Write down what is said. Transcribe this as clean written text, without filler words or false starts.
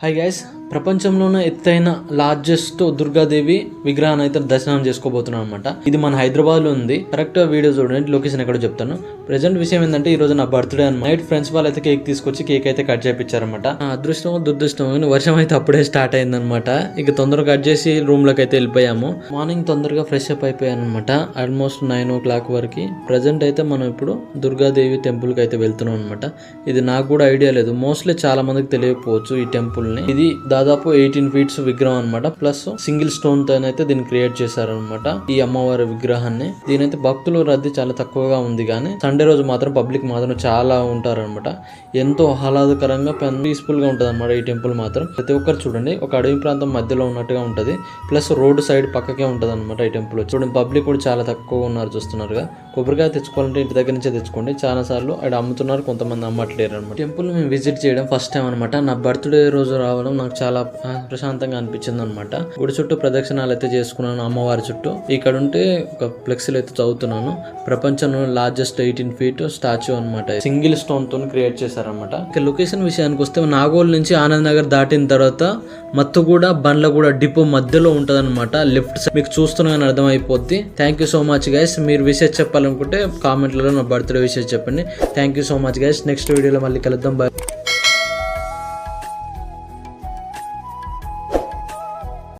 Hi guys, ప్రపంచంలోనే ఎత్తైన largest Durgadevi విగ్రహాన్ని అయితే దర్శనం చేసుకోబోతున్నాం అనమాట. ఇది మన హైదరాబాద్ లో ఉంది. కరెక్ట్ వీడియో చూడండి, లొకేషన్ ఎక్కడో చెప్తాను. ప్రెసెంట్ విషయం ఏంటంటే ఈ రోజు నా బర్త్డే అని నైట్ ఫ్రెండ్స్ వాళ్ళు అయితే కేక్ తీసుకొచ్చి కేక్ అయితే కట్ చేయించారనమాట. అదృష్టమో దురదృష్టమో వర్షం అయితే అప్పుడే స్టార్ట్ అయిందనమాట. ఇక తొందరగా కట్ చేసి రూమ్ లోకి అయితే వెళ్ళిపోయాము. మార్నింగ్ తొందరగా ఫ్రెష్ అప్ అయిపోయాను అనమాట. ఆల్మోస్ట్ 9 o'clock వరకు. ప్రెసెంట్ అయితే మనం ఇప్పుడు దుర్గాదేవి టెంపుల్ కి అయితే వెళ్తున్నాం అనమాట. ఇది నాకు కూడా ఐడియా లేదు, మోస్ట్లీ చాలా మందికి తెలియకపోవచ్చు ఈ టెంపుల్ ని. ఇది దాదాపు 18 feet విగ్రహం అనమాట. ప్లస్ సింగిల్ స్టోన్ తో అయితే దీన్ని క్రియేట్ చేశారనమాట ఈ అమ్మవారి విగ్రహాన్ని. దీనైతే భక్తులు రద్దీ చాలా తక్కువగా ఉంది, కానీ సండే రోజు మాత్రం పబ్లిక్ మాత్రం చాలా ఉంటారనమాట. ఎంతో ఆహ్లాదకరంగా పీస్ఫుల్ గా ఉంటది అనమాట ఈ టెంపుల్ మాత్రం. ప్రతి ఒక్కరు చూడండి, ఒక అడవి ప్రాంతం మధ్యలో ఉన్నట్టుగా ఉంటది. ప్లస్ రోడ్ సైడ్ పక్కకే ఉంటది అనమాట ఈ టెంపుల్. చూడండి, పబ్లిక్ కూడా చాలా తక్కువ ఉన్నారు చూస్తున్నారుగా. కొబ్బరికాయ తెచ్చుకోవాలంటే ఇంటి దగ్గర నుంచే తెచ్చుకోండి. చాలా సార్లు అక్కడ అమ్ముతున్నారు, కొంతమంది అమ్మట్లేరు అనమాట. టెంపుల్ మేము విజిట్ చేయడం ఫస్ట్ టైం అనమాట. నా బర్త్డే రోజు రావడం నాకు చాలా ప్రశాంతంగా అనిపించింది అనమాట. గుడి చుట్టూ ప్రదక్షిణాలు అయితే చేసుకున్నాను, అమ్మవారి చుట్టూ. ఇక్కడ ఉంటే ఒక ఫ్లెక్సీలు అయితే చదువుతున్నాను. ప్రపంచంలో లార్జెస్ట్ 18 feet స్టాచ్యూ అనమాట. సింగిల్ స్టోన్ తో క్రియేట్ చేశారనమాట. ఇక లొకేషన్ విషయానికి వస్తే నాగోల్ నుంచి ఆనంద్ నగర్ దాటిన తర్వాత మత్తుగూడ బండ్లగూడ డిపో మధ్యలో ఉంటది అనమాట. లెఫ్ట్ సైడ్ మీకు చూస్తున్నాను అర్థం అయిపోద్ది. Thank you so much guys. మీరు విషెస్ చెప్పాలనుకుంటే కామెంట్లలో నా బర్త్డే విషెస్ చెప్పండి. Thank you so much guys. Next వీడియోలో మళ్ళీ కలుద్దాం. బాయ్.